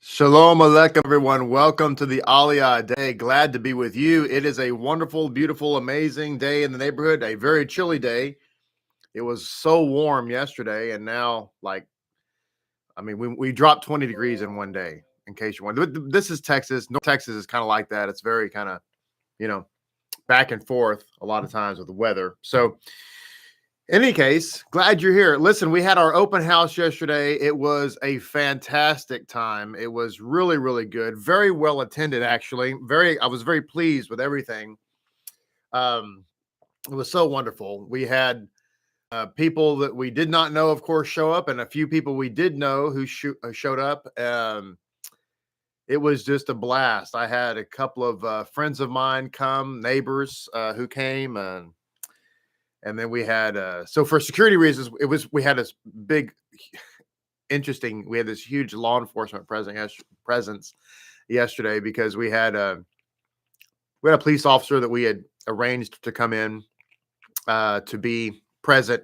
Shalom Aleichem, everyone. Welcome to the Aliyah day. Glad to be with you. It is a wonderful, beautiful, amazing day in the neighborhood. A very chilly day. It was so warm yesterday, and now, we dropped 20 degrees in one day. In case you wonder, this is Texas. North Texas is kind of like that. It's very kind of, back and forth a lot of times with the weather. So, in any case, glad you're here. Listen, we had our open house yesterday. It was a fantastic time. It was really, really good. Very well attended, actually. I was very pleased with everything. It was so wonderful. We had people that we did not know, of course, show up, and a few people we did know who showed up. It was just a blast. I had a couple of friends of mine come, neighbors who came, and then we had, so for security reasons, we had this big, interesting, we had this huge law enforcement presence yesterday because we had a police officer that we had arranged to come in to be present,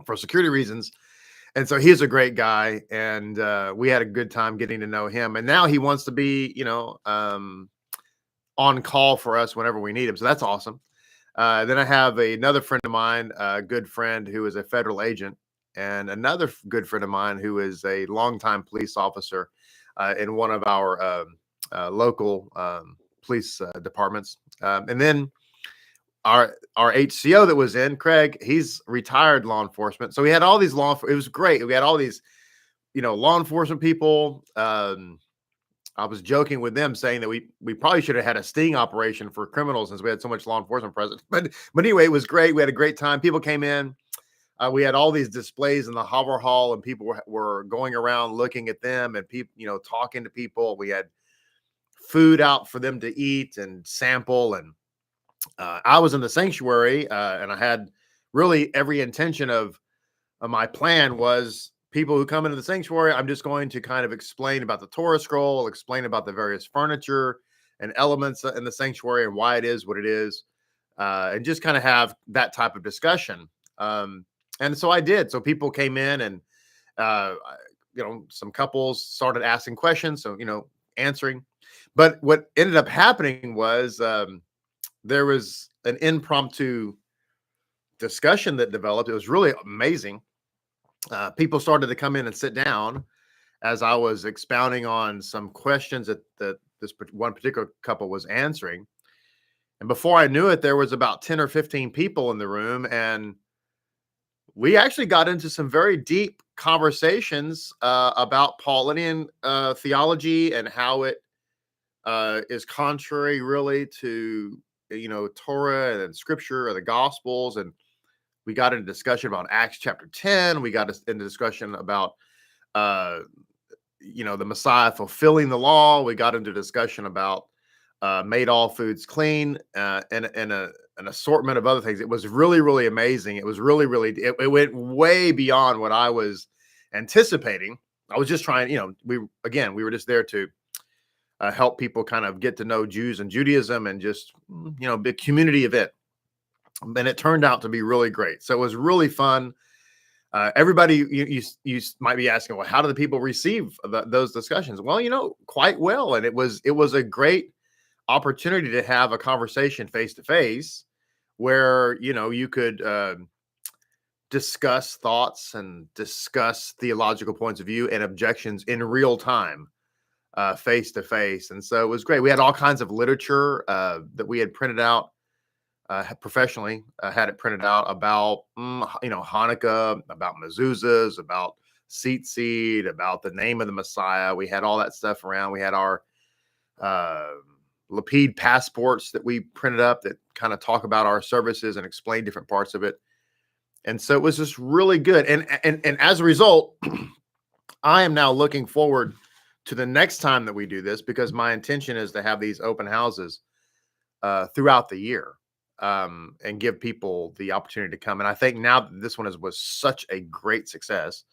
for security reasons. And so he's a great guy, and we had a good time getting to know him. And now he wants to be, on call for us whenever we need him. So that's awesome. Then I have another friend of mine, a good friend who is a federal agent, and another good friend of mine who is a longtime police officer in one of our local police departments. And then our HCO that was in, Craig, he's retired law enforcement. So we had all these it was great. We had all these, law enforcement people. I was joking with them saying that we probably should have had a sting operation for criminals since we had so much law enforcement presence. But anyway, it was great. We had a great time. People came in. We had all these displays in the Harbor Hall, and people were going around looking at them and people, talking to people. We had food out for them to eat and sample. And I was in the sanctuary, and I had really every intention of my plan was, people who come into the sanctuary, I'm just going to kind of explain about the Torah scroll, explain about the various furniture and elements in the sanctuary and why it is what it is, and just kind of have that type of discussion. And so I did. So people came in, and some couples started asking questions, so answering. But what ended up happening was there was an impromptu discussion that developed. It was really amazing. People started to come in and sit down as I was expounding on some questions that this one particular couple was answering. And before I knew it, there was about 10 or 15 people in the room. And we actually got into some very deep conversations about Pauline theology and how it is contrary really to, Torah and scripture or the gospels. And we got into discussion about Acts chapter 10. We got into discussion about, the Messiah fulfilling the law. We got into discussion about made all foods clean and an assortment of other things. It was really, really amazing. It was really, really, it went way beyond what I was anticipating. I was just trying, we were just there to help people kind of get to know Jews and Judaism and just, big community event. And it turned out to be really great. So it was really fun. Everybody, you might be asking, well, how do the people receive those discussions? Well, quite well. And it was a great opportunity to have a conversation face to face where, you could discuss thoughts and discuss theological points of view and objections in real time, face to face. And so it was great. We had all kinds of literature that we had printed out. Professionally had it printed out about, Hanukkah, about mezuzahs, about seed, about the name of the Messiah. We had all that stuff around. We had our Lapid passports that we printed up that kind of talk about our services and explain different parts of it. And so it was just really good. And as a result, I am now looking forward to the next time that we do this, because my intention is to have these open houses throughout the year. And give people the opportunity to come. And I think now that this one was such a great success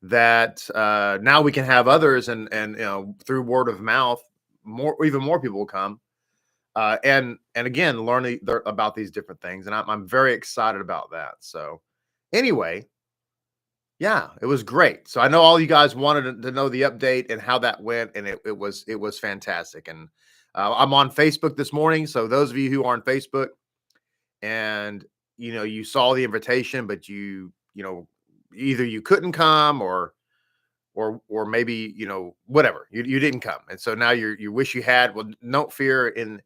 that now we can have others and through word of mouth, even more people will come and again learn about these different things. And I'm very excited about that. So anyway, Yeah, it was great. So I know all you guys wanted to know the update and how that went, and it was fantastic. And I'm on Facebook this morning, so those of you who are on Facebook and you saw the invitation, but either you couldn't come or maybe whatever you didn't come, and so now you wish you had. Well, don't fear. In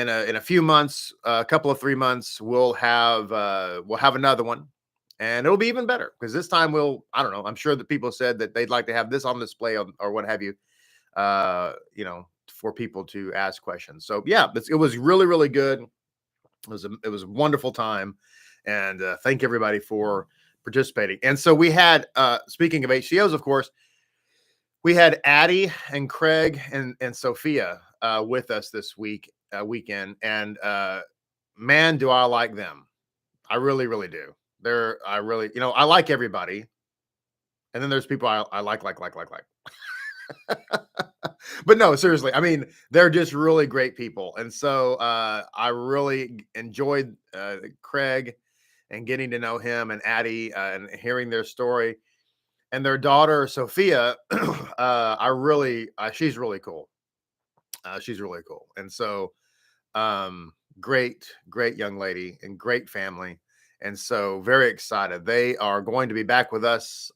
a few months, a couple of 3 months, we'll have another one, and it'll be even better because this time I don't know. I'm sure that people said that they'd like to have this on display or what have you, for people to ask questions. So yeah, it was really, really good. It was a wonderful time, and thank everybody for participating. And so we had, speaking of HCOs, of course, we had Addie and Craig and Sophia with us this weekend, and man, do I like them. I really, really do. I like everybody, and then there's people I like. But no, seriously, I mean, they're just really great people. And so I really enjoyed Craig and getting to know him and Addie and hearing their story. And their daughter, Sophia, she's really cool. She's really cool. And so great, great young lady and great family. And so very excited. They are going to be back with us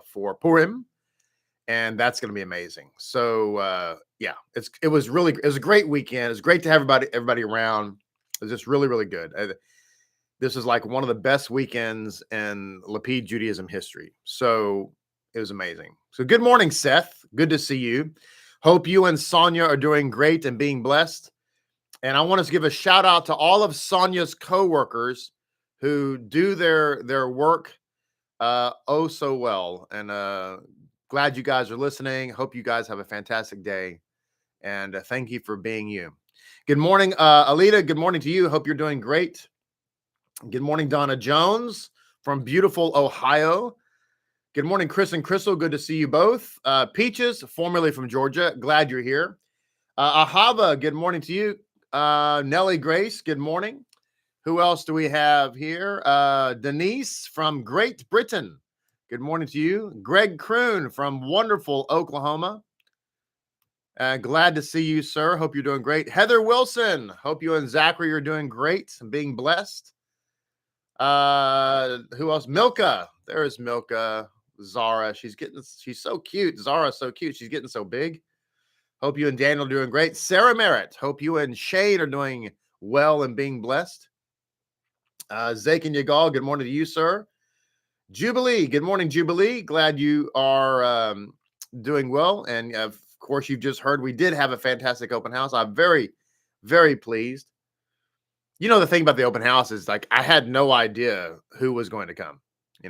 for Purim. And that's going to be amazing. So yeah, it was a great weekend. It was great to have everybody around. It was just really, really good. This is like one of the best weekends in Lapid Judaism history. So it was amazing. So good morning, Seth. Good to see you. Hope you and Sonia are doing great and being blessed. And I want to give a shout out to all of Sonia's coworkers who do their work oh so well. And glad you guys are listening. Hope you guys have a fantastic day. And thank you for being you. Good morning, Aliyah. Good morning to you. Hope you're doing great. Good morning, Donna Jones from beautiful Ohio. Good morning, Chris and Crystal. Good to see you both. Peaches, formerly from Georgia. Glad you're here. Ahava, good morning to you. Nellie Grace, good morning. Who else do we have here? Denise from Great Britain. Good morning to you. Greg Kroon from wonderful Oklahoma. Glad to see you, sir. Hope you're doing great. Heather Wilson. Hope you and Zachary are doing great and being blessed. Who else? Milka. There's Milka. Zara. She's so cute. Zara's so cute. She's getting so big. Hope you and Daniel are doing great. Sarah Merritt. Hope you and Shane are doing well and being blessed. Zake and Yagal. Good morning to you, sir. Jubilee. Good morning, Jubilee. Glad you are doing well. And of course, you've just heard we did have a fantastic open house. I'm very, very pleased. The thing about the open house is like I had no idea who was going to come. You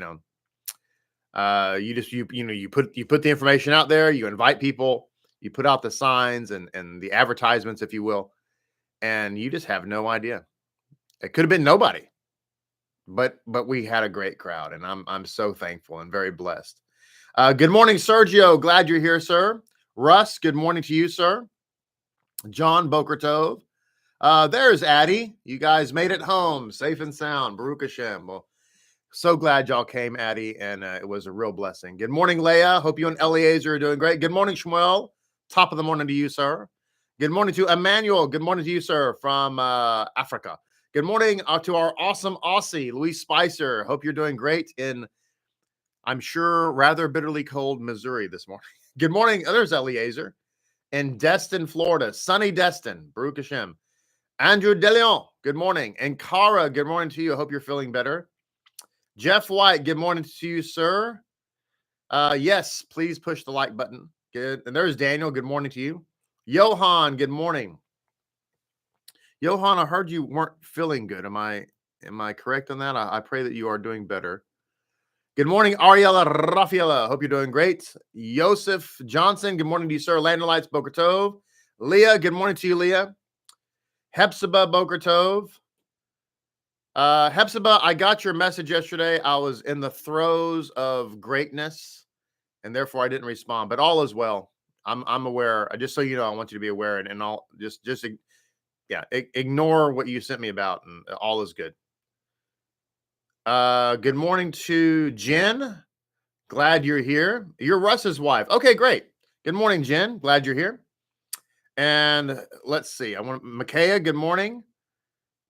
put the information out there, you invite people, you put out the signs and the advertisements, if you will, and you just have no idea. It could have been nobody. But we had a great crowd, and I'm so thankful and very blessed. Good morning, Sergio. Glad you're here, sir. Russ, good morning to you, sir. John Boker Tov. There's Addie. You guys made it home safe and sound. Baruch HaShem. Well, so glad y'all came, Addie, and it was a real blessing. Good morning, Leah. Hope you and Eliezer are doing great. Good morning, Shmuel. Top of the morning to you, sir. Good morning to Emmanuel. Good morning to you, sir, from Africa. Good morning to our awesome Aussie, Louise Spicer. Hope you're doing great in, I'm sure, rather bitterly cold Missouri this morning. Good morning. There's Eliezer in Destin, Florida. Sunny Destin. Baruch HaShem. Andrew DeLeon, good morning. And Cara, good morning to you. I hope you're feeling better. Jeff White, good morning to you, sir. Yes, please push the like button. Good. And there's Daniel. Good morning to you. Johan, good morning. Johan, I heard you weren't feeling good. Am I correct on that? I pray that you are doing better. Good morning, Ariella Rafaela. Hope you're doing great. Joseph Johnson, good morning to you, sir. Lander Lights, Boker Tov. Leah, good morning to you, Leah. Hepzibah, Boker Tov. Hepzibah, I got your message yesterday. I was in the throes of greatness, and therefore I didn't respond. But all is well. I'm aware. Just so you know, I want you to be aware, and I'll just ignore what you sent me about, and all is good. Good morning to Jen. Glad you're here. You're Russ's wife. Okay, great. Good morning, Jen. Glad you're here. And let's see. I want Micaiah. Good morning.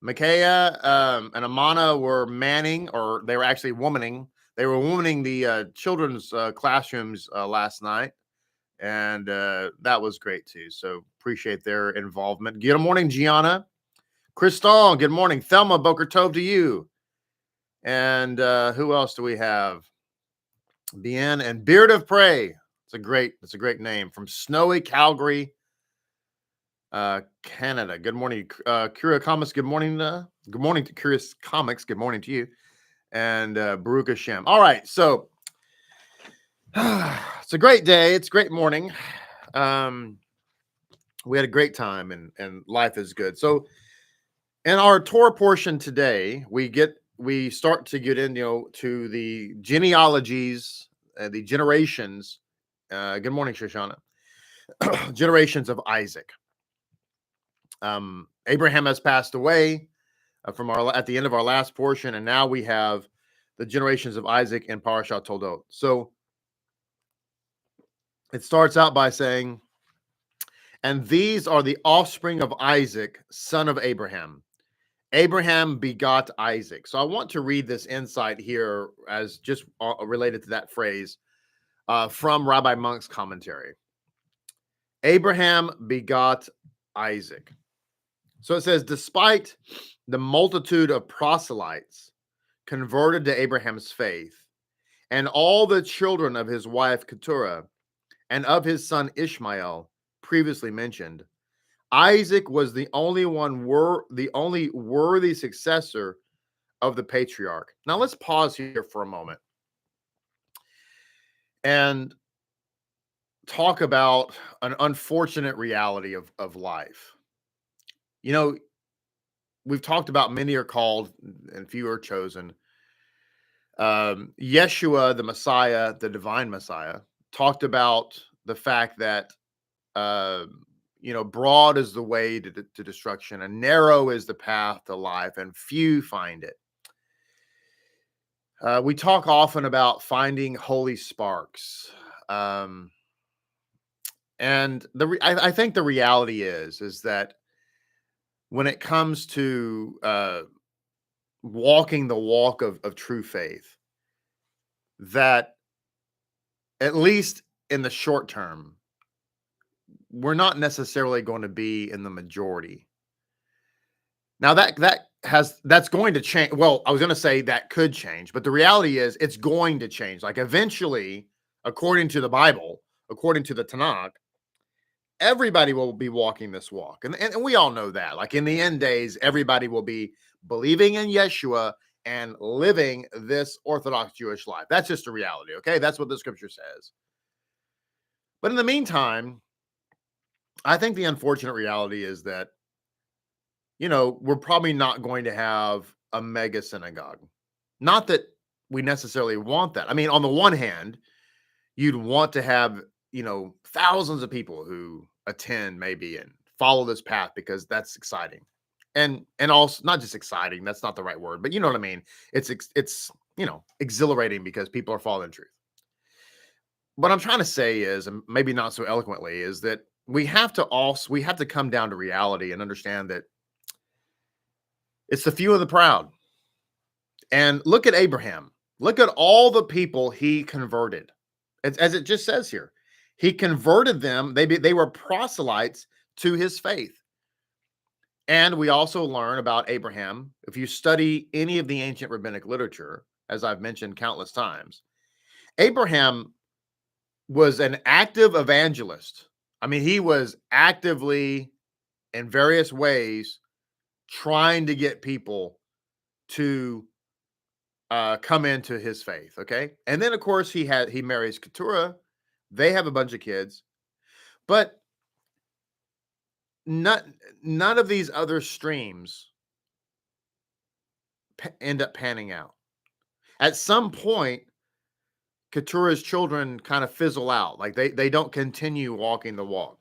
Micaiah and Amana were manning, or they were actually womaning. They were womaning the children's classrooms last night, and that was great too. So appreciate their involvement. Good morning, Gianna. Kristal, good morning. Thelma, Boker Tov to you. And who else do we have? Bien and Beard of Prey. It's a great name from snowy Calgary, Canada. Good morning, Curious Comics. Good morning to Curious Comics. Good morning to you, and Baruch HaShem. All right, so it's a great day. It's a great morning. We had a great time, and life is good. So, in our Torah portion today, we start to get in, to the genealogies, the generations. Good morning, Shoshana. Generations of Isaac. Abraham has passed away at the end of our last portion, and now we have the generations of Isaac in Parashat Toldot. So it starts out by saying, and these are the offspring of Isaac, son of Abraham. Abraham begot Isaac. So I want to read this insight here as just related to that phrase from Rabbi Monk's commentary. Abraham begot Isaac. So it says, despite the multitude of proselytes converted to Abraham's faith, and all the children of his wife Keturah, and of his son Ishmael, previously mentioned, Isaac was the only worthy successor of the patriarch. Now let's pause here for a moment and talk about an unfortunate reality of life. We've talked about many are called and few are chosen. Yeshua, the Messiah, the divine Messiah, talked about the fact that broad is the way to destruction, and narrow is the path to life, and few find it. We talk often about finding holy sparks. And I think the reality is that when it comes to walking the walk of true faith, that at least in the short term, we're not necessarily going to be in the majority. Now that's going to change. Well, I was going to say that could change, but the reality is it's going to change. Like eventually, according to the Bible, according to the Tanakh, everybody will be walking this walk. And we all know that. Like in the end days, everybody will be believing in Yeshua and living this Orthodox Jewish life. That's just a reality, okay? That's what the scripture says. But in the meantime, I think the unfortunate reality is that, we're probably not going to have a mega synagogue. Not that we necessarily want that. I mean, on the one hand, you'd want to have, thousands of people who attend maybe and follow this path because that's exciting. And also not just exciting, that's not the right word, but you know what I mean? It's exhilarating because people are following truth. What I'm trying to say is, and maybe not so eloquently, is that we have to come down to reality and understand that it's the few and the proud. And look at Abraham. Look at all the people he converted. As it just says here, he converted them. They were proselytes to his faith. And we also learn about Abraham. If you study any of the ancient rabbinic literature, as I've mentioned countless times, Abraham was an active evangelist. I mean, he was actively in various ways trying to get people to come into his faith. Okay. And then of course he marries Keturah. They have a bunch of kids, but none of these other streams end up panning out. At some point, Keturah's children kind of fizzle out. Like they don't continue walking the walk.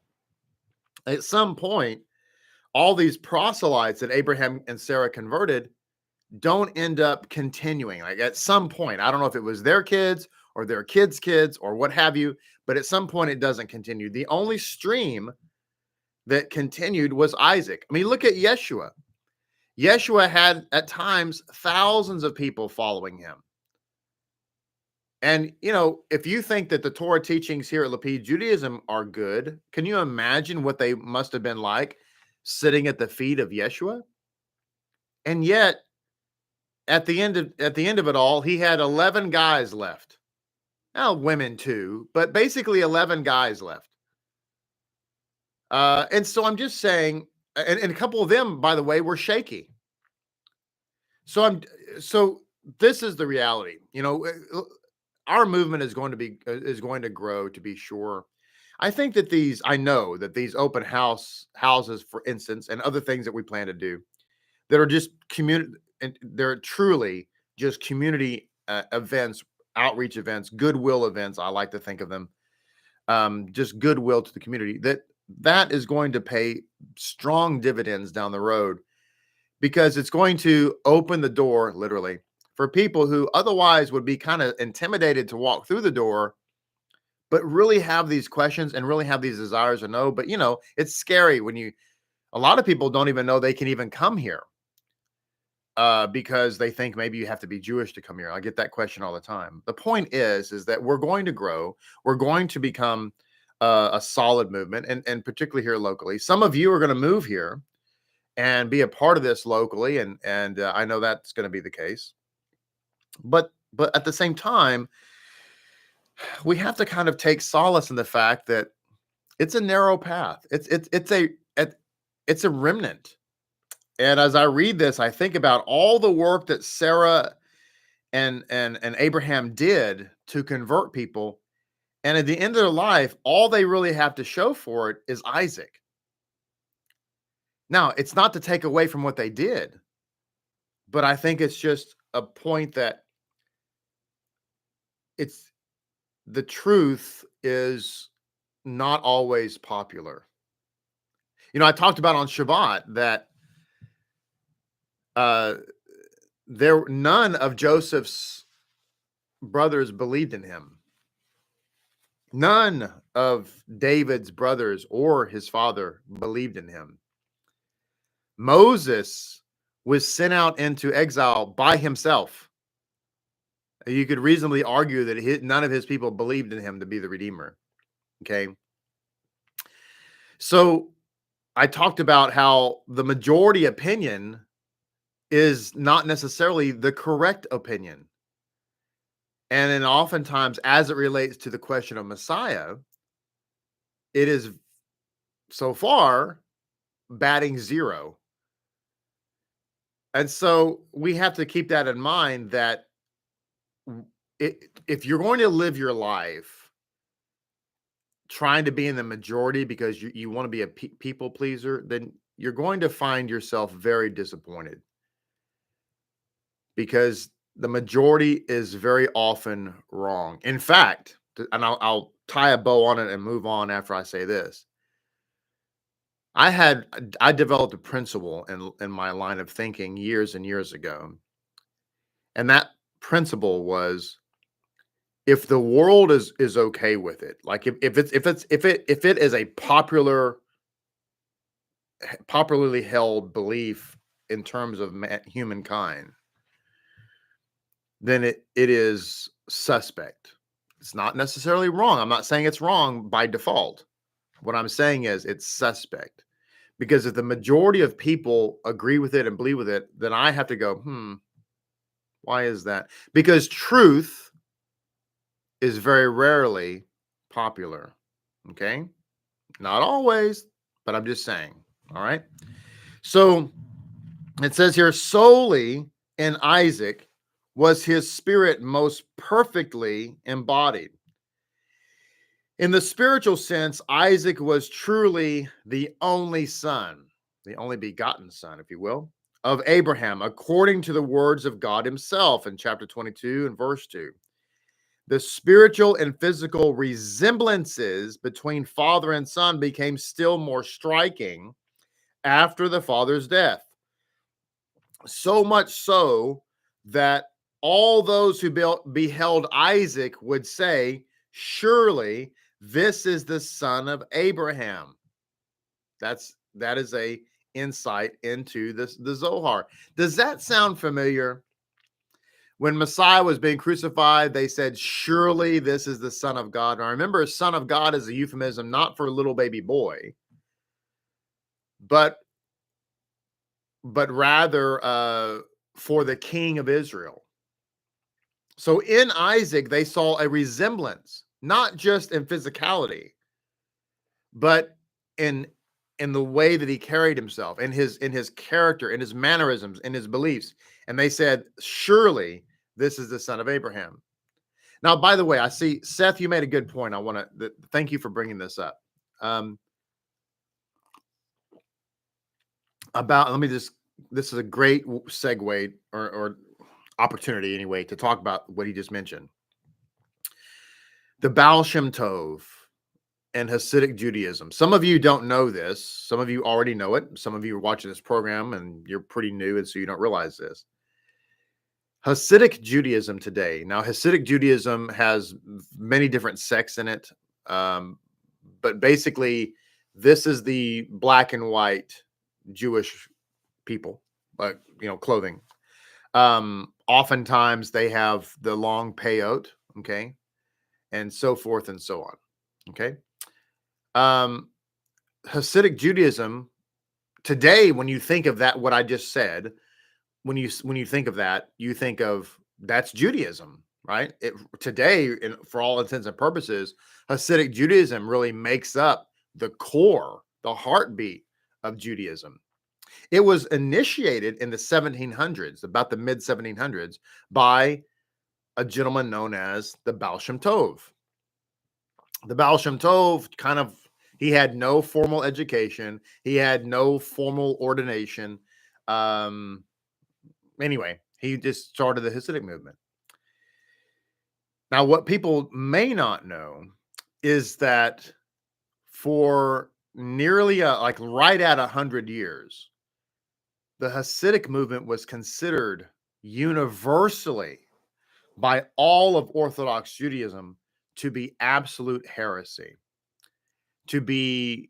At some point, all these proselytes that Abraham and Sarah converted don't end up continuing. Like at some point, I don't know if it was their kids or their kids' kids or what have you. But at some point, it doesn't continue. The only stream that continued was Isaac. I mean, look at Yeshua. Yeshua had at times thousands of people following him. And, you know, if you think that the Torah teachings here at Lapid Judaism are good, can you imagine what they must have been like sitting at the feet of Yeshua? And yet, at the end of it all, he had 11 guys left. Now, women too, but basically 11 guys left. And so I'm just saying, and a couple of them, by the way, were shaky. So this is the reality. You know, our movement is going to grow, to be sure. I think that I know that these open houses, for instance, and other things that we plan to do that are just community, and they're truly just community events, outreach events, goodwill events. I like to think of them, just goodwill to the community. That is going to pay strong dividends down the road, because it's going to open the door, literally, for people who otherwise would be kind of intimidated to walk through the door, but really have these questions and really have these desires to know. But, you know, it's scary when a lot of people don't even know they can even come here because they think maybe you have to be Jewish to come here. I get that question all the time. The point is that we're going to grow. We're going to become a solid movement, and particularly here locally. Some of you are going to move here and be a part of this locally, and I know that's going to be the case. But at the same time, we have to kind of take solace in the fact that it's a narrow path. It's a remnant. And as I read this, I think about all the work that Sarah and Abraham did to convert people. And at the end of their life, all they really have to show for it is Isaac. Now, it's not to take away from what they did, but I think it's just a point that the truth is not always popular. You know, I talked about on Shabbat that none of Joseph's brothers believed in him. None of David's brothers or his father believed in him. Moses was sent out into exile by himself. You could reasonably argue that none of his people believed in him to be the Redeemer. Okay. So I talked about how the majority opinion is not necessarily the correct opinion. And then oftentimes, as it relates to the question of Messiah, it is so far batting zero. And so we have to keep that in mind, that if you're going to live your life trying to be in the majority because you want to be a people pleaser, then you're going to find yourself very disappointed, because the majority is very often wrong. In fact, and I'll tie a bow on it and move on after I say this. I developed a principle in my line of thinking years and years ago. And that principle was, if the world is okay with it, like if it is a popularly held belief in terms of humankind, then it is suspect. It's not necessarily wrong. I'm not saying it's wrong by default. What I'm saying is it's suspect, because if the majority of people agree with it and believe with it, then I have to go, why is that? Because truth is very rarely popular. Okay. Not always, but I'm just saying. All right. So it says here, solely in Isaac was his spirit most perfectly embodied. In the spiritual sense, Isaac was truly the only son, the only begotten son, if you will, of Abraham, according to the words of God himself in chapter 22 and verse 2. The spiritual and physical resemblances between father and son became still more striking after the father's death. So much so that all those who beheld Isaac would say, surely this is the son of Abraham. That is a insight into the Zohar. Does that sound familiar? When Messiah was being crucified, they said, surely this is the Son of God. Now remember, Son of God is a euphemism not for a little baby boy, but rather for the King of Israel. So in Isaac, they saw a resemblance, not just in physicality, but in the way that he carried himself, in his character, in his mannerisms, in his beliefs. And they said, surely this is the son of Abraham. Now, by the way, I see, Seth, you made a good point. I want to thank you for bringing this up. This is a great segue or opportunity anyway to talk about what he just mentioned. The Baal Shem Tov and Hasidic Judaism. Some of you don't know this. Some of you already know it. Some of you are watching this program and you're pretty new, and so you don't realize this. Hasidic Judaism today. Now, Hasidic Judaism has many different sects in it, but basically, this is the black and white Jewish people, like clothing. Oftentimes, they have the long peyot, okay, and so forth and so on, okay. Hasidic Judaism today, when you think of that, what I just said. When you think of that, you think of that's Judaism, right? Today, for all intents and purposes, Hasidic Judaism really makes up the core, the heartbeat of Judaism. It was initiated in the 1700s, about the mid 1700s, by a gentleman known as the Baal Shem Tov. The Baal Shem Tov he had no formal education. He had no formal ordination. Anyway, he just started the Hasidic movement. Now, what people may not know is that for nearly right at 100 years, the Hasidic movement was considered universally by all of Orthodox Judaism to be absolute heresy, to be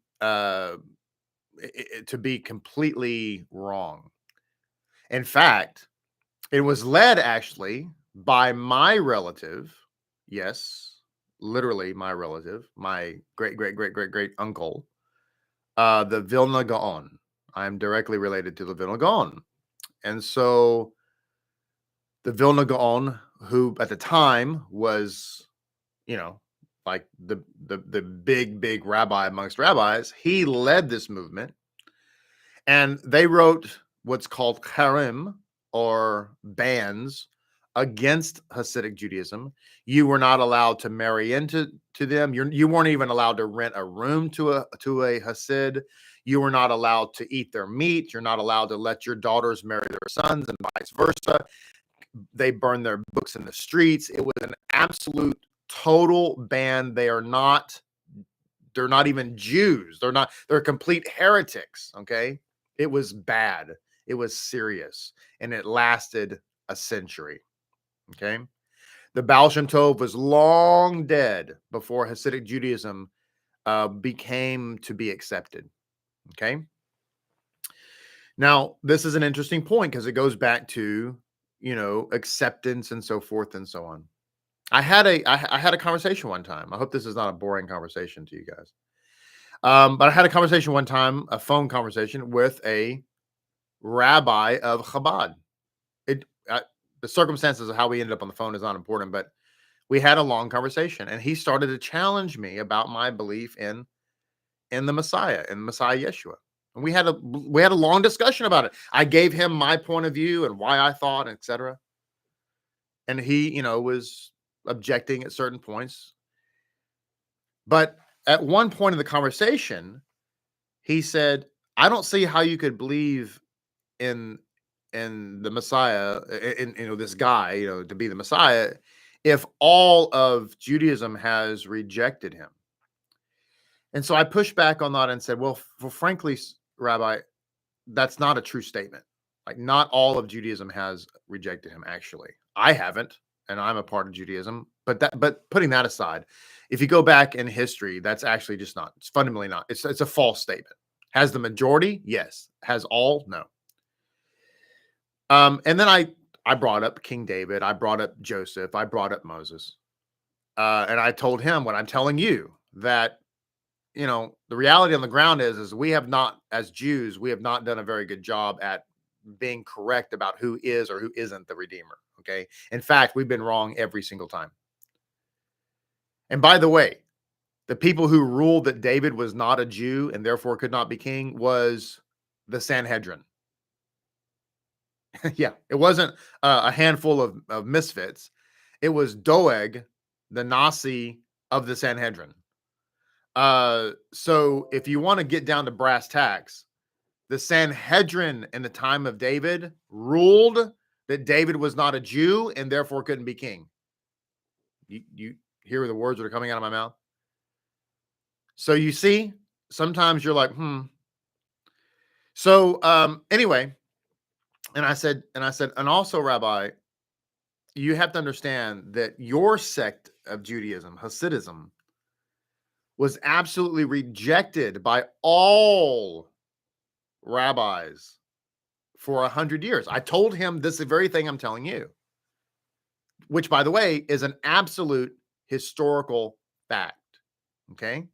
completely wrong. In fact, it was led actually by my relative. Yes, literally my relative, my great uncle, the Vilna Gaon. I'm directly related to the Vilna Gaon. And so the Vilna Gaon, who at the time was, like the big rabbi amongst rabbis, he led this movement. And they wrote what's called Karim, or bans, against Hasidic Judaism. You were not allowed to marry into them. You weren't even allowed to rent a room to a Hasid. You were not allowed to eat their meat. You're not allowed to let your daughters marry their sons, and vice versa. They burned their books in the streets. It was an absolute total ban. They're not even Jews. They're complete heretics. Okay. It was bad. It was serious, and it lasted a century. Okay. The Baal Shem Tov was long dead before Hasidic Judaism became to be accepted. Okay. Now, this is an interesting point because it goes back to, acceptance and so forth and so on. I had a conversation one time. I hope this is not a boring conversation to you guys. But I had a conversation one time, a phone conversation with a rabbi of Chabad. The circumstances of how we ended up on the phone is not important, but we had a long conversation, and he started to challenge me about my belief in the Messiah, in Messiah Yeshua. And we had a long discussion about it. I gave him my point of view and why I thought, etc. And he, was objecting at certain points. But at one point in the conversation, he said, I don't see how you could believe in the Messiah, in this guy, to be the Messiah, if all of Judaism has rejected him. And so I pushed back on that and said, well, frankly, Rabbi, that's not a true statement. Like, not all of Judaism has rejected him, actually. I haven't, and I'm a part of Judaism. But putting that aside, if you go back in history, that's actually just not. It's fundamentally not. It's a false statement. Has the majority? Yes. Has all? No. And then I brought up King David. I brought up Joseph. I brought up Moses. And I told him what I'm telling you, that the reality on the ground is we have not, as Jews, we have not done a very good job at being correct about who is or who isn't the Redeemer. Okay. In fact, we've been wrong every single time. And by the way, the people who ruled that David was not a Jew and therefore could not be king was the Sanhedrin. Yeah, it wasn't a handful of misfits. It was Doeg, the Nasi of the Sanhedrin. So if you want to get down to brass tacks, the Sanhedrin in the time of David ruled that David was not a Jew and therefore couldn't be king. You hear the words that are coming out of my mouth? So you see, sometimes you're like, So anyway, and I said, and also, Rabbi, you have to understand that your sect of Judaism, Hasidism, was absolutely rejected by all rabbis for 100 years. I told him this very thing I'm telling you, which, by the way, is an absolute historical fact. Okay.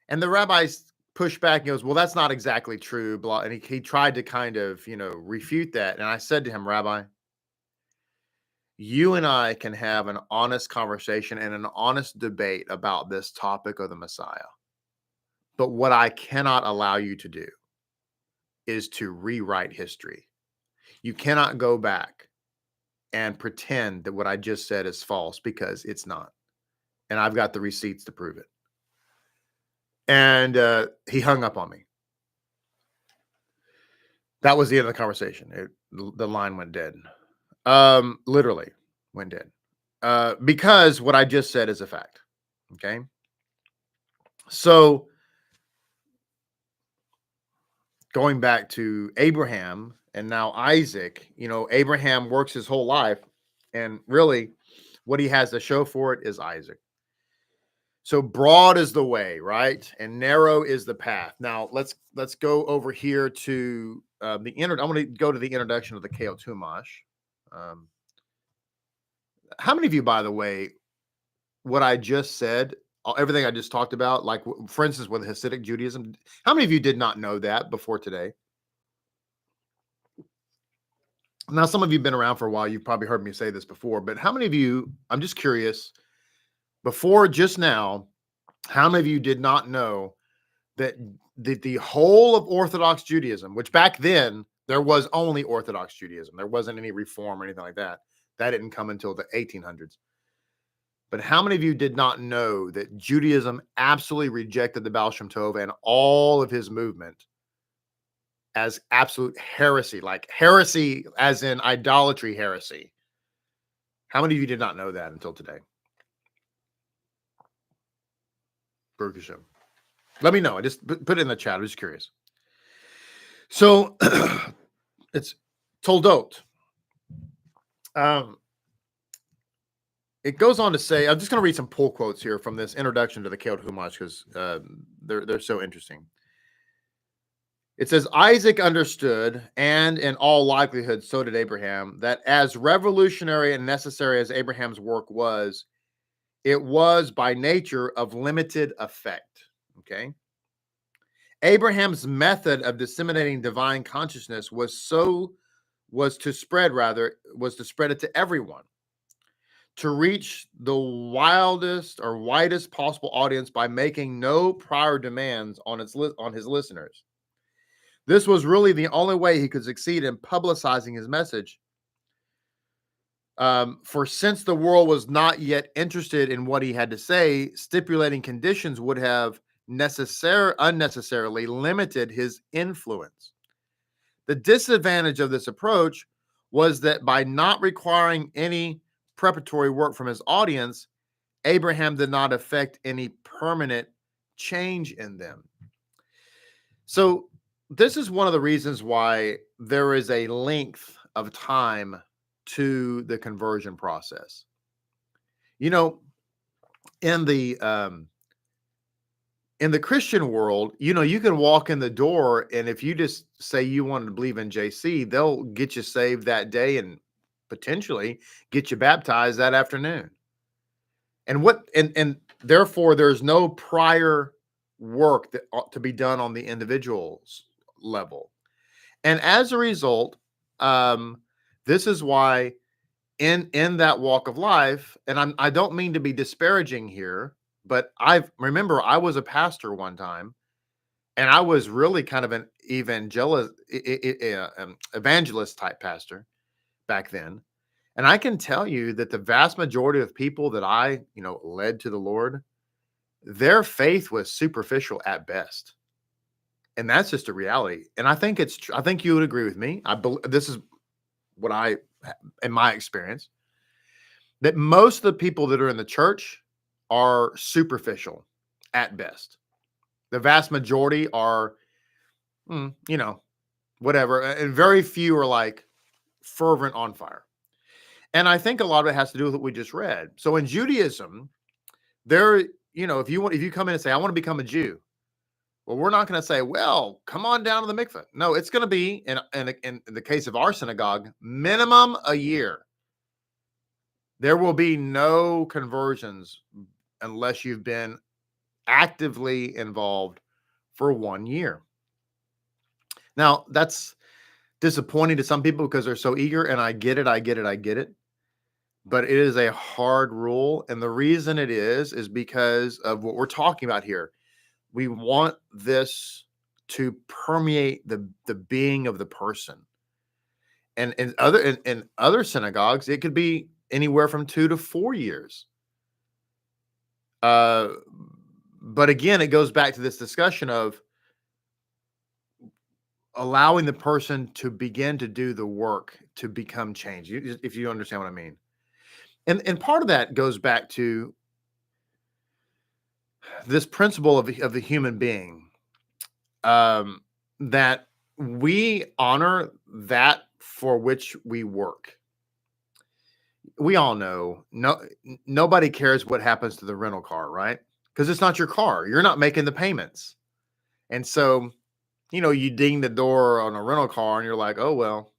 And the rabbis pushed back and goes, well, that's not exactly true. Blah. And he tried to kind of, refute that. And I said to him, Rabbi, you and I can have an honest conversation and an honest debate about this topic of the Messiah. But what I cannot allow you to do is to rewrite history. You cannot go back and pretend that what I just said is false, because it's not. And I've got the receipts to prove it. And he hung up on me. That was the end of the conversation. The line went dead. Literally went dead. Because what I just said is a fact. Okay. So going back to Abraham and now Isaac, Abraham works his whole life, and really what he has to show for it is Isaac. So broad is the way, right? And narrow is the path. Now let's go over here to I'm going to go to the introduction of the Kehillat Chumash. How many of you, by the way, what I just said, everything I just talked about, like for instance with Hasidic Judaism, how many of you did not know that before today? Now, some of you have been around for a while. You've probably heard me say this before, but how many of you, I'm just curious, before just now, how many of you did not know that the whole of Orthodox Judaism, which back then there was only Orthodox Judaism, there wasn't any reform or anything like that. That didn't come until the 1800s. But how many of you did not know that Judaism absolutely rejected the Baal Shem Tov and all of his movement as absolute heresy, like heresy as in idolatry heresy? How many of you did not know that until today? Baruch HaShem. Let me know. I just put it in the chat. I'm just curious. So it's Toldot. It goes on to say, I'm just going to read some pull quotes here from this introduction to the Kehillat Chumash because they're so interesting. It says, Isaac understood, and in all likelihood, so did Abraham, that as revolutionary and necessary as Abraham's work was, it was by nature of limited effect. Okay. Abraham's method of disseminating divine consciousness was to spread it to everyone, to reach the widest possible audience by making no prior demands on his listeners. This was really the only way he could succeed in publicizing his message. For since the world was not yet interested in what he had to say, stipulating conditions would have unnecessarily limited his influence. The disadvantage of this approach was that by not requiring any preparatory work from his audience, Abraham did not effect any permanent change in them. So this is one of the reasons why there is a length of time to the conversion process. You know, in the Christian world, you know, you can walk in the door, and if you just say you want to believe in JC, they'll get you saved that day and potentially get you baptized that afternoon. And therefore there's no prior work that ought to be done on the individual's level. And as a result, this is why in that walk of life, and I don't mean to be disparaging here, but I was a pastor one time, and I was really kind of an evangelist type pastor back then. And I can tell you that the vast majority of people that I, led to the Lord, their faith was superficial at best. And that's just a reality. And I think I think you would agree with me. This is what in my experience, that most of the people that are in the church are superficial at best. The vast majority are, whatever. And very few are like fervent on fire. And I think a lot of it has to do with what we just read. So in Judaism, if you come in and say, I want to become a Jew, well, we're not going to say, well, come on down to the mikveh. No, it's going to be, in the case of our synagogue, minimum a year. There will be no conversions unless you've been actively involved for 1 year. Now, that's disappointing to some people because they're so eager, and I get it. But it is a hard rule. And the reason it is because of what we're talking about here. We want this to permeate the being of the person. And in other synagogues, it could be anywhere from 2 to 4 years. But again, it goes back to this discussion of allowing the person to begin to do the work to become changed, if you understand what I mean. And part of that goes back to this principle of the human being, that we honor that for which we work. We all know nobody cares what happens to the rental car, right? Because it's not your car. You're not making the payments. And so, you ding the door on a rental car and you're like, oh, well,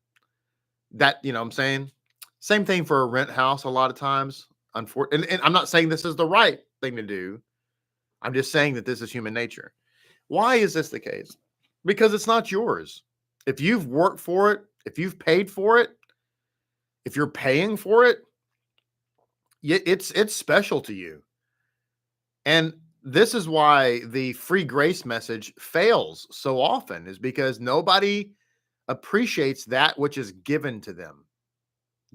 that, I'm saying? Same thing for a rent house a lot of times. And I'm not saying this is the right thing to do. I'm just saying that this is human nature. Why is this the case? Because it's not yours. If you've worked for it, if you've paid for it, if you're paying for it, it's special to you. And this is why the free grace message fails so often, is because nobody appreciates that which is given to them.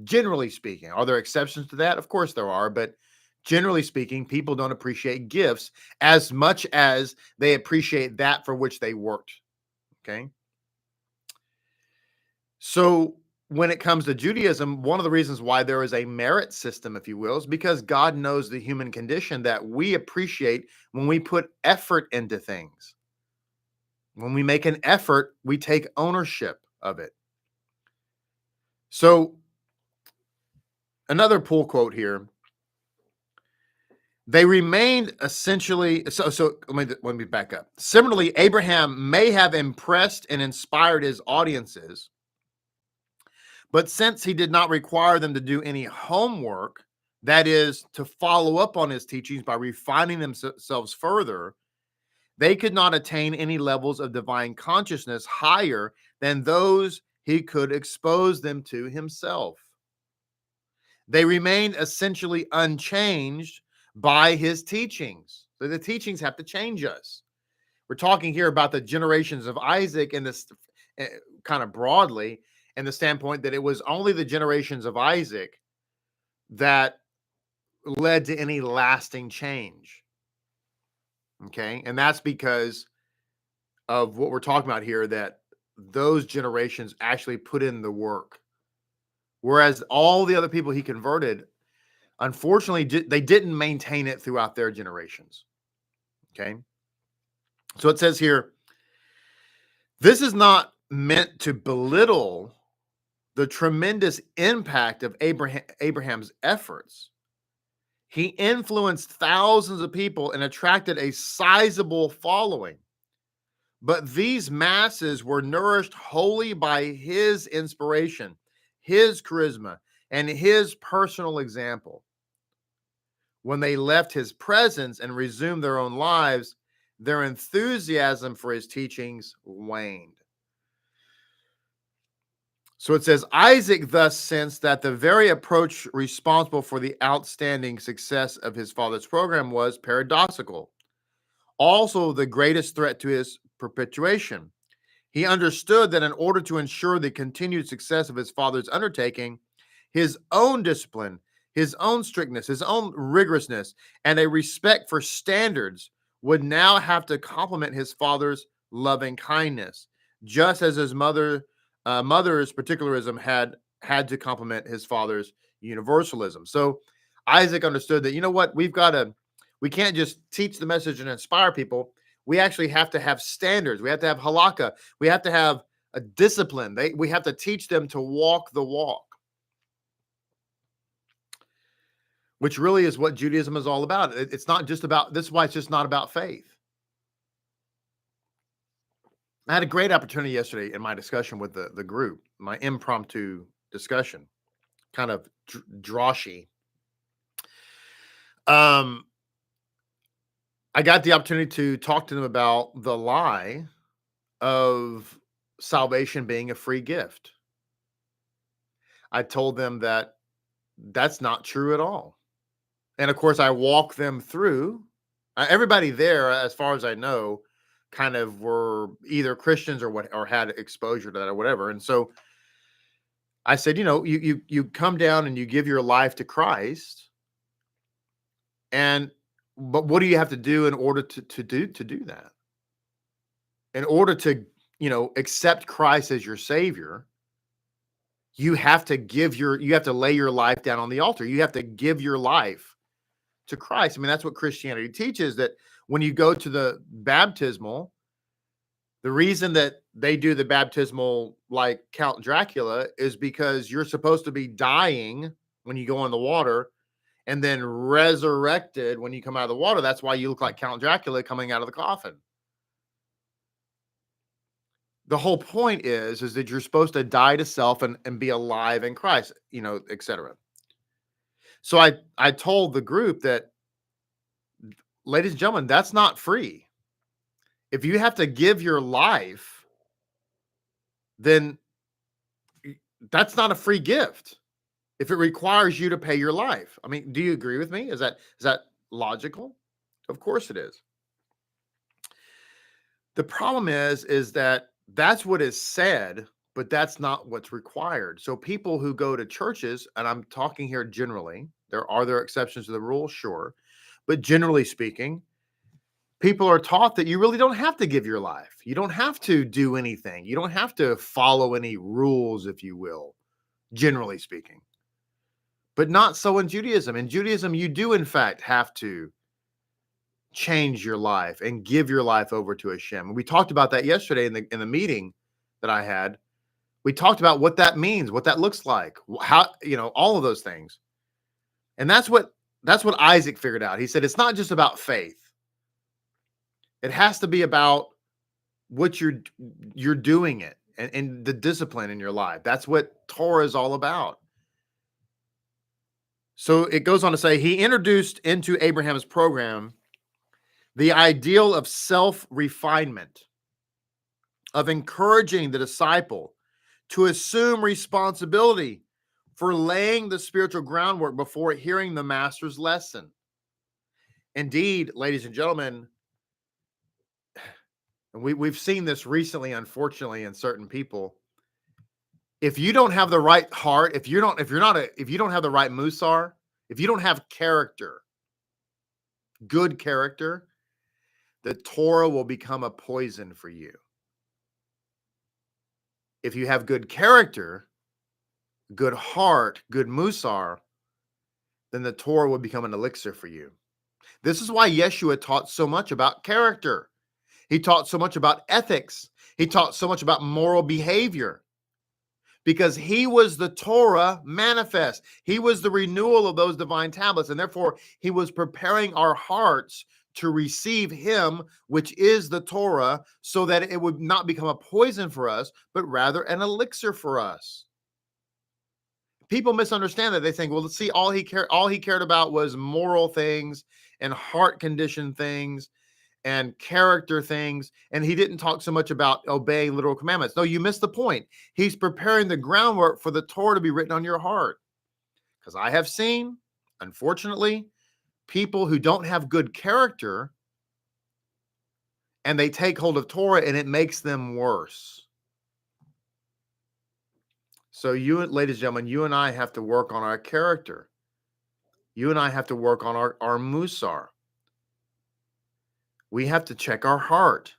Generally speaking, are there exceptions to that? Of course there are, but generally speaking, people don't appreciate gifts as much as they appreciate that for which they worked. Okay. So when it comes to Judaism, one of the reasons why there is a merit system, if you will, is because God knows the human condition that we appreciate when we put effort into things. When we make an effort, we take ownership of it. So another pull quote here. They remained essentially, so let me back up. Similarly, Abraham may have impressed and inspired his audiences, but since he did not require them to do any homework, that is, to follow up on his teachings by refining themselves further, they could not attain any levels of divine consciousness higher than those he could expose them to himself. They remained essentially unchanged by his teachings. So the teachings have to change us. We're talking here about the generations of Isaac in this kind of broadly, and the standpoint that it was only the generations of Isaac that led to any lasting change. Okay. And that's because of what we're talking about here, that those generations actually put in the work. Whereas all the other people he converted, unfortunately, they didn't maintain it throughout their generations. Okay. So it says here, this is not meant to belittle the tremendous impact of Abraham's efforts. He influenced thousands of people and attracted a sizable following. But these masses were nourished wholly by his inspiration, his charisma, and his personal example. When they left his presence and resumed their own lives, their enthusiasm for his teachings waned. So it says, Isaac thus sensed that the very approach responsible for the outstanding success of his father's program was paradoxical, also the greatest threat to his perpetuation. He understood that in order to ensure the continued success of his father's undertaking, his own discipline, his own strictness, his own rigorousness, and a respect for standards would now have to complement his father's loving kindness, just as his mother's particularism had to complement his father's universalism. So Isaac understood that, you know what, we can't just teach the message and inspire people. We actually have to have standards. We have to have halakha. We have to have a discipline. We have to teach them to walk the walk, which really is what Judaism is all about. It's not just about, this is why it's just not about faith. I had a great opportunity yesterday in my discussion with the group, my impromptu discussion, kind of droshy. I got the opportunity to talk to them about the lie of salvation being a free gift. I told them that that's not true at all. And of course, I walked them through. Everybody there, as far as I know, kind of were either Christians or had exposure to that or whatever. And so I said, you come down and you give your life to Christ, but what do you have to do in order to do that? In order to, accept Christ as your Savior, you have to lay your life down on the altar. You have to give your life to Christ. I mean, that's what Christianity teaches, that when you go to the baptismal, the reason that they do the baptismal like Count Dracula is because you're supposed to be dying when you go in the water and then resurrected when you come out of the water. That's why you look like Count Dracula coming out of the coffin. The whole point is that you're supposed to die to self and be alive in Christ, etc. So I told the group that, ladies and gentlemen, that's not free. If you have to give your life, then that's not a free gift. If it requires you to pay your life. I mean, do you agree with me? Is that logical? Of course it is. The problem is that that's what is said, but that's not what's required. So people who go to churches, and I'm talking here generally, there exceptions to the rule, sure, but generally speaking, people are taught that you really don't have to give your life. You don't have to do anything. You don't have to follow any rules, if you will, generally speaking. But not so in Judaism. In Judaism, you do, in fact, have to change your life and give your life over to HaShem. And we talked about that yesterday in the meeting that I had. We talked about what that means, what that looks like, how, all of those things. And that's what Isaac figured out. He said, it's not just about faith. It has to be about what you're doing it and the discipline in your life. That's what Torah is all about. So it goes on to say, he introduced into Abraham's program the ideal of self-refinement, of encouraging the disciple to assume responsibility for laying the spiritual groundwork before hearing the master's lesson. Indeed, ladies and gentlemen, and we've seen this recently, unfortunately, in certain people. If you don't have the right heart, if you don't have the right musar, if you don't have character, good character, the Torah will become a poison for you. If you have good character, good heart, good musar, then the Torah will become an elixir for you. This is why Yeshua taught so much about character. He taught so much about ethics. He taught so much about moral behavior. because he was the Torah manifest. He was the renewal of those divine tablets, and therefore he was preparing our hearts to receive him, which is the Torah, so that it would not become a poison for us, but rather an elixir for us. People misunderstand that. They think, well, let's see, all he cared about was moral things and heart condition things and character things, and he didn't talk so much about obeying literal commandments. No, you missed the point. He's preparing the groundwork for the Torah to be written on your heart. Because I have seen, unfortunately, people who don't have good character, and they take hold of Torah, and it makes them worse. So you, ladies and gentlemen, you and I have to work on our character. You and I have to work on our musar. We have to check our heart,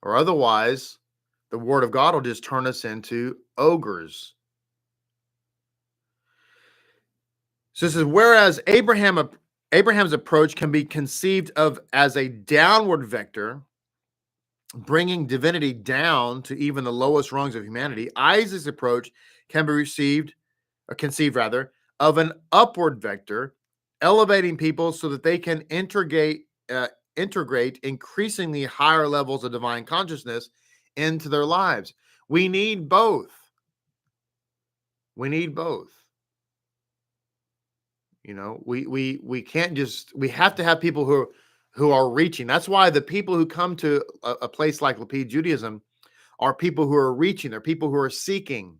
or otherwise the word of God will just turn us into ogres. So this is, whereas Abraham's approach can be conceived of as a downward vector, bringing divinity down to even the lowest rungs of humanity, Isaac's approach can be conceived of an upward vector, elevating people so that they can integrate increasingly higher levels of divine consciousness into their lives. We need both. We need both. You know, we can't just, we have to have people who are reaching. That's why the people who come to a place like Lapid Judaism are people who are reaching. They're people who are seeking.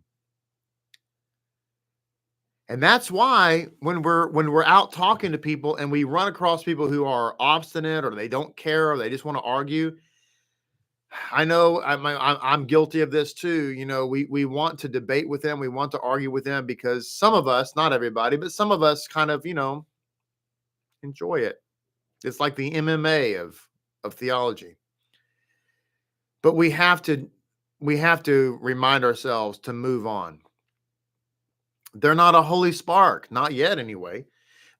And that's why when we're out talking to people and we run across people who are obstinate, or they don't care, or they just want to argue, I know I'm guilty of this too. You know, we want to debate with them, we want to argue with them, because some of us, not everybody, but some of us kind of, enjoy it. It's like the MMA of theology. But we have to remind ourselves to move on. They're not a holy spark, not yet anyway.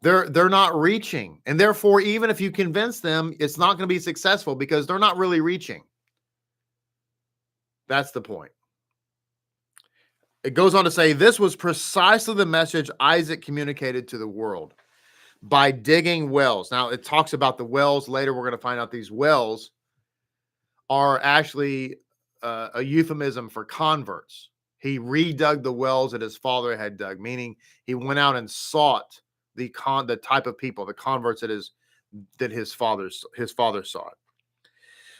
They're not reaching. And therefore, even if you convince them, it's not going to be successful because they're not really reaching. That's the point. It goes on to say, this was precisely the message Isaac communicated to the world by digging wells. Now, it talks about the wells later. We're going to find out these wells are actually a euphemism for converts. He redug the wells that his father had dug, meaning he went out and sought the type of people, the converts that his father sought.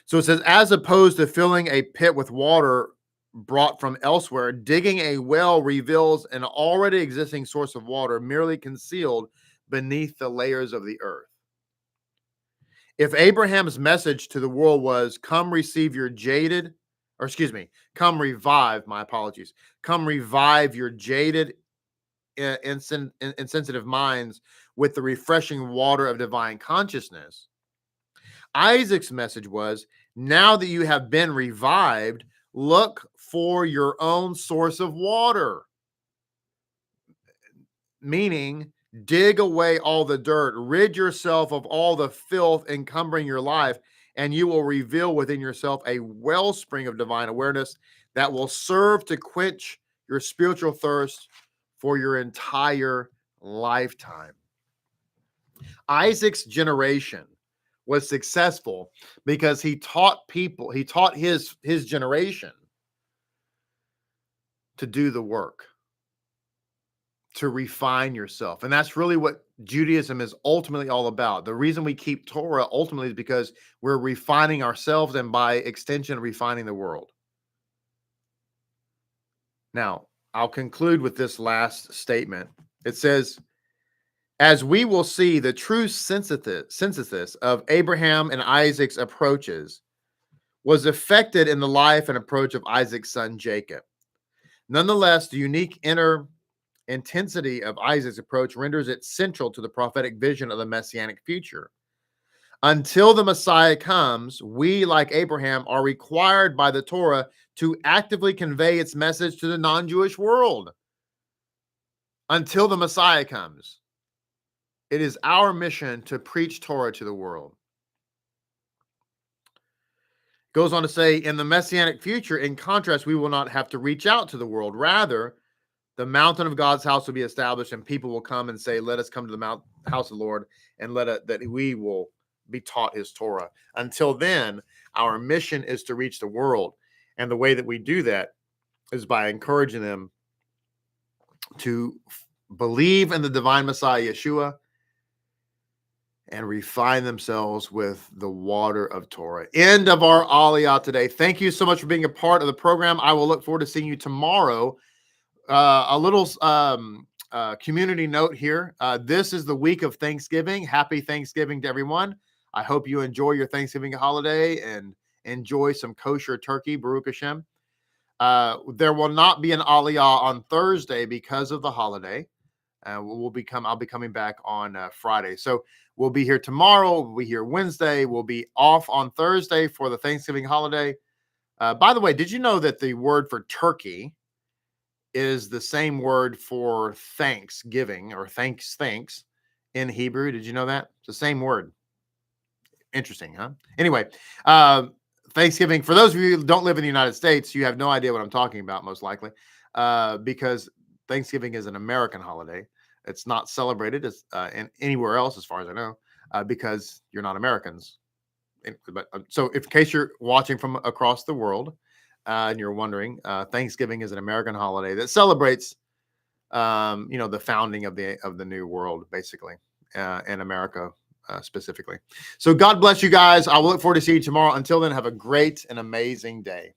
So it says, as opposed to filling a pit with water brought from elsewhere, digging a well reveals an already existing source of water merely concealed beneath the layers of the earth. If Abraham's message to the world was, come revive your jaded, insensitive minds with the refreshing water of divine consciousness, Isaac's message was, now that you have been revived, look for your own source of water. Meaning, dig away all the dirt, rid yourself of all the filth encumbering your life, and you will reveal within yourself a wellspring of divine awareness that will serve to quench your spiritual thirst for your entire lifetime. Isaac's generation was successful because he taught his generation to do the work, to refine yourself. And that's really what Judaism is ultimately all about. The reason we keep Torah ultimately is because we're refining ourselves, and by extension, refining the world. Now, I'll conclude with this last statement. It says, as we will see, the true synthesis of Abraham and Isaac's approaches was affected in the life and approach of Isaac's son Jacob. Nonetheless, the unique inner intensity of Isaac's approach renders it central to the prophetic vision of the messianic future. Until the Messiah comes, we, like Abraham, are required by the Torah to actively convey its message to the non-Jewish world. Until the Messiah comes, it is our mission to preach Torah to the world. Goes on to say, in the Messianic future, in contrast, we will not have to reach out to the world. Rather, the mountain of God's house will be established, and people will come and say, let us come to the house of the Lord, and that we will be taught his Torah. Until then, our mission is to reach the world. And the way that we do that is by encouraging them to believe in the divine Messiah, Yeshua, and refine themselves with the water of Torah. End of our Aliyah today. Thank you so much for being a part of the program. I will look forward to seeing you tomorrow. A little community note here. This is the week of Thanksgiving. Happy Thanksgiving to everyone. I hope you enjoy your Thanksgiving holiday and enjoy some kosher turkey, Baruch HaShem. There will not be an Aliyah on Thursday because of the holiday. I'll be coming back on Friday. So we'll be here tomorrow. We'll be here Wednesday. We'll be off on Thursday for the Thanksgiving holiday. By the way, did you know that the word for turkey is the same word for thanksgiving or thanks in Hebrew? Did you know that? It's the same word. Interesting, huh? Anyway, Thanksgiving, for those of you who don't live in the United States, you have no idea what I'm talking about, most likely, because Thanksgiving is an American holiday. It's not celebrated anywhere else, as far as I know, because you're not Americans. But so, in case you're watching from across the world and you're wondering, Thanksgiving is an American holiday that celebrates, the founding of the new world, basically, in America specifically. So, God bless you guys. I will look forward to seeing you tomorrow. Until then, have a great and amazing day.